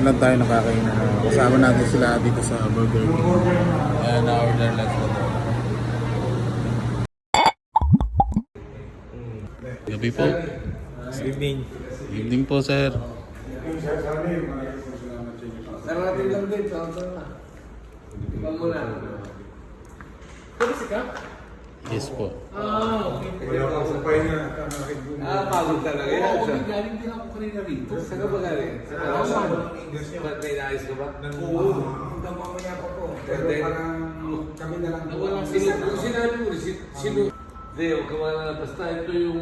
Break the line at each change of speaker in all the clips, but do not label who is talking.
lang tayo nakakainan. Kasama natin sila dito sa Burger King. Ayan, na-order lang sila. Gabi po.
Evening.
Evening po, sir.
Narating lang din, tawag na. Iba mo na. Pwede ka?
Yes po.
Okay. Pagod talaga yan. Oo, galing din ako kanina rito. Saan ka ba galing? Sa Kalasan? Ba't may naayos ka ba?
Oo. Hanggang mamaya pa po. Pero parang kami na lang po.
Walang sinabi mo, sino? Hindi, huwag ka mga basta ito yung...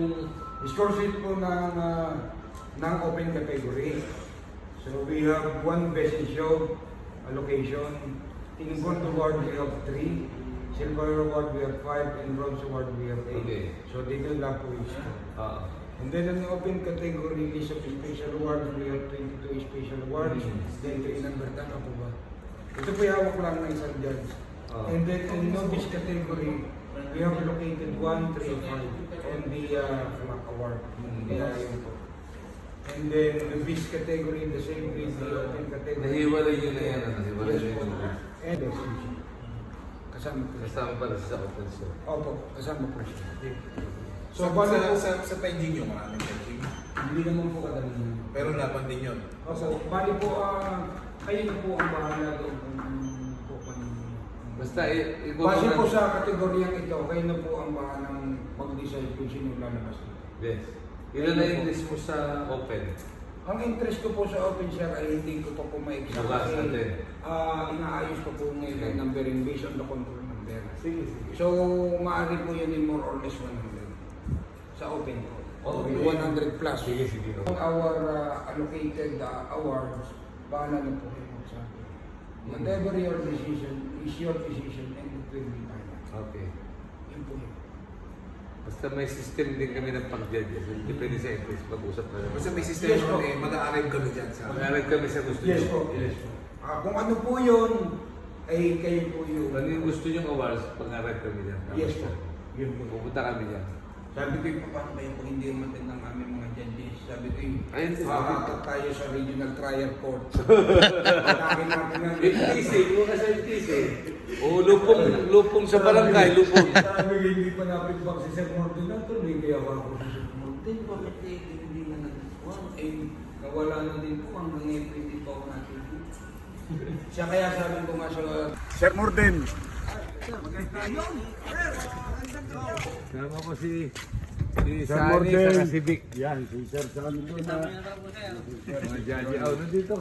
Score sheet po ng open category. So we have one best in show allocation. In gold award we have 3. Silver award we have 5. And bronze award we have 8.
Okay.
So dito lang po is. And then in the open category list of special awards, we have 22 special awards. Then 3 number tama po ba? Ito po yung hawak lang ng isang judge. And then in novice category, we have allocated 1, 3, 5 on the FLAC award. Kaya yun po. And then the beast category, the same grade, the open category.
Nahiwalay yun na yan. Nahiwalay
Yes
yun.
po. And best in show. Kasama po.
Kasama pala sa open show.
Opo, kasama po siya.
So,
bali po,
sa finding nyo, maraming finding.
hindi naman po kadali niyo.
Pero laban din yun.
Opo, bali po, kayo na po ang bahala doon kung po kanino.
Basta,
Base po sa kategoryang ito, kayo na po ang bahalang mag-decide kung sino lalabas dito.
Yes. Ilan na yung list mo sa open?
Ang interest ko po sa open share ay hindi ko pa po ma-exact
Bukas
kasi
natin.
inaayos ko po ngayon ang numbering based on the control number.
Sige, sige.
So, maaari po yun in more or less 100 sa open po.
Okay.
100 plus.
Sige, sige.
Our allocated awards, bahala na po kayo magsabi. Whatever your decision is your decision and it will be final.
Okay.
Yun po yun.
Basta may system din kami ng pag-judge. Depende sa interest, pag-usap na
Basta
naman.
may system
Yes,
naman
po.
mag-a-arrive kami dyan sa...
Mag-arag kami sa gusto
Yes
nyo.
po. Yes po. Kung ano po yun, ay kayo po yun.
Ano yung gusto nyo awards, pag-arag kami dyan.
Yes po. Yun po.
Pupunta kami dyan.
Sabi ko yung paano kayo pag hindi umatin ng aming mga judges. Sabi ko yung
Ayun,
hahatak tayo sa regional trial court. Atakin natin ng
FTC, yung kasi FTC. O lupong sa barangay, lupong.
Sabi ko hindi pa napitbang si Sir Morten na tuloy. Kaya ako si Sir Morten, bakit hindi na nagkuhan? Eh, nawala na din po hanggang ngayon hindi pa ako natin. Siya kaya sabi ko nga sa...
Sir Morden.
Sama ko si Sani, saka si Vic.
Yan, si Sir Sani doon na.
Mga judge out na dito.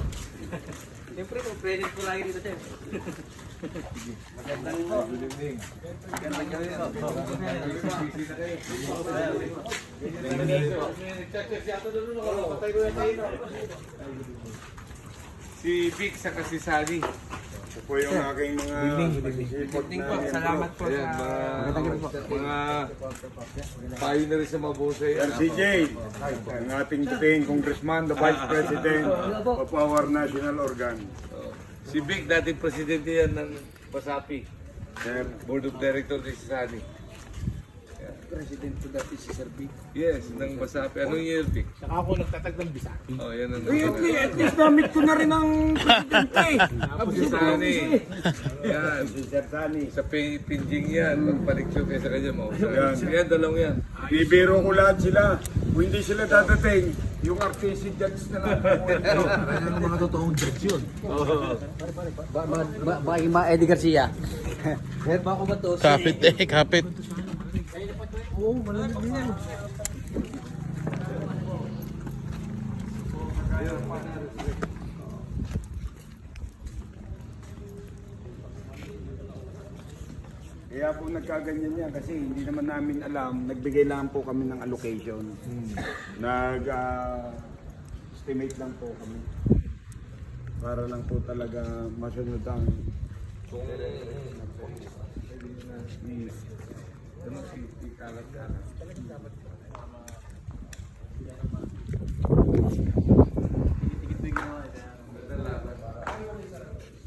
Siyempre po, present po lagi dito, sir. Magandang po.
Good evening.
Magandang gabi po.
Si Vic, saka si Sani.
Ito po yung aking mga pasisipot
Evening po,
na
salamat po
Ayan, mga payo na rin sa mga bosay.
Sir CJ, ang ating dating congressman, the Vice President of our national organ.
Si Vic, dating presidente yan ng Pasapi.
Sir,
Board of Director ni si Sani.
President ko dati si Sir Vic.
Yes, ng Pasapi. Anong year, Vic?
Saka ako nagtatag ng Bisaki.
Oh, yan ang
At least namit ko na rin ang presidente.
Si Sani. Yan.
si Sir Sani.
Sa pinjing yan. Pagpaliksyo kayo sa kanya mo.
Yan.
Yan, dalawang yan.
Bibiro ko lahat sila. Kung hindi sila dadating, yung RTC judge na lang.
Yung mga totoong judge yun.
Baka yung mga Eddie Garcia. Bako ba to?
Kapit kapit.
Oo, malamig din yan.
Kaya po nagkaganyan yan kasi hindi naman namin alam, nagbigay lang po kami ng allocation. Nag-estimate lang po kami. Para lang po talaga masunod ang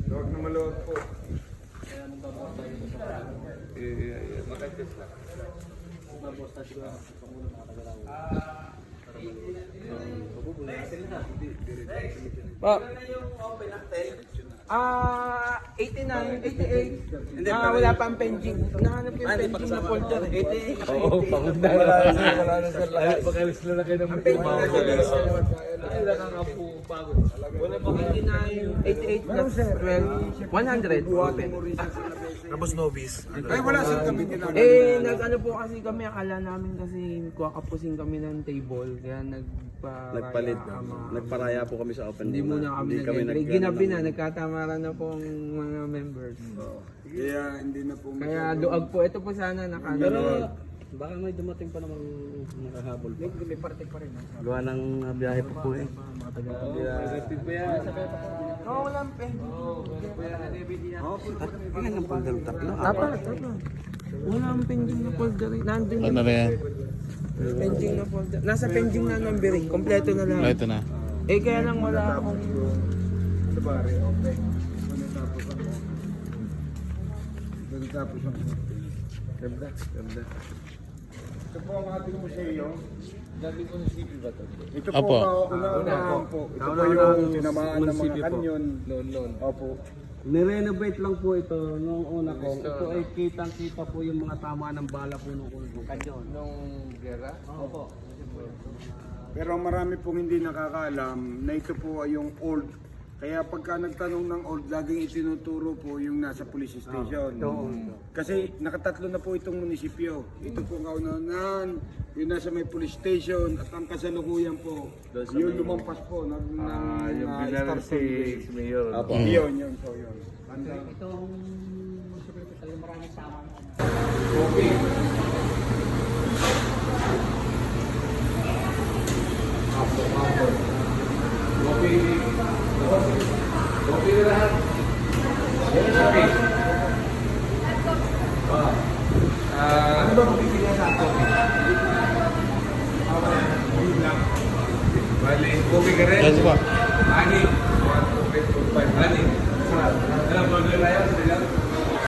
Huwag na maluwag po.
Makatest lang.
Pa.
89, 88. Wala pa ang pending. Nahanap yung pending na folder. 88.
Oo, pagod na. Wala na sa lahat. Pag-alis na lang kayo ng
Pending na release.
Ay, nakakapo. Pagod.
Wala pa 89, 88 plus 12, 100. Open.
Tapos novice.
Ay, wala sir kami ginagawa.
Nag-ano po kasi kami, akala namin kasi kuwakapusin kami ng table. Kaya
Nagpalit. Nagparaya po kami sa open.
Hindi muna kami nag-entry. Ginabi na, nagkatamaran na po ang mga members.
Kaya hindi na po.
Kaya luag po. Ito po sana
Pero
nakano.
baka may dumating pa namang nakahabol pa.
May parte pa rin.
Gawa ng biyahe pa po eh. Mga taga-biyahe.
Oo, walang pending.
Ilan ang pagdalo? Tatlo?
Apat. Walang pending na folder. Nandun
Ano na yan?
pending na folder. Nasa pending na numbering. Kompleto na lang.
Ito na.
Eh kaya lang wala akong...
Ano ba rin? Okay. Doon tapos ang
Ganda.
ito po ang ating museo.
Gabi ko ng CP ba ito?
Ito po
Opo.
kauna-unahan po. Ito po
Kauna-unahang
yung tinamaan ng mga
munisipyo po.
kanyon.
Noon.
Opo.
Nirenovate lang po ito nung una ko. Ito ay kitang-kita po yung mga tama ng bala po nung kanyon.
Nung gera?
Opo.
Pero marami pong hindi nakakaalam na ito po ay yung old. Kaya pagka nagtanong ng old, laging itinuturo po yung nasa police station. Kasi nakatatlo na po itong munisipyo. Ito po kaunahan, yung nasa may police station at ang kasalukuyan po, yung lumampas po ng
Yung
Star
binalan si
Sunday.
Mayor.
Yun. So yun.
Itong
Ano ba pagpipilihan sa ato? Bali, kopi ka rin?
Yes po.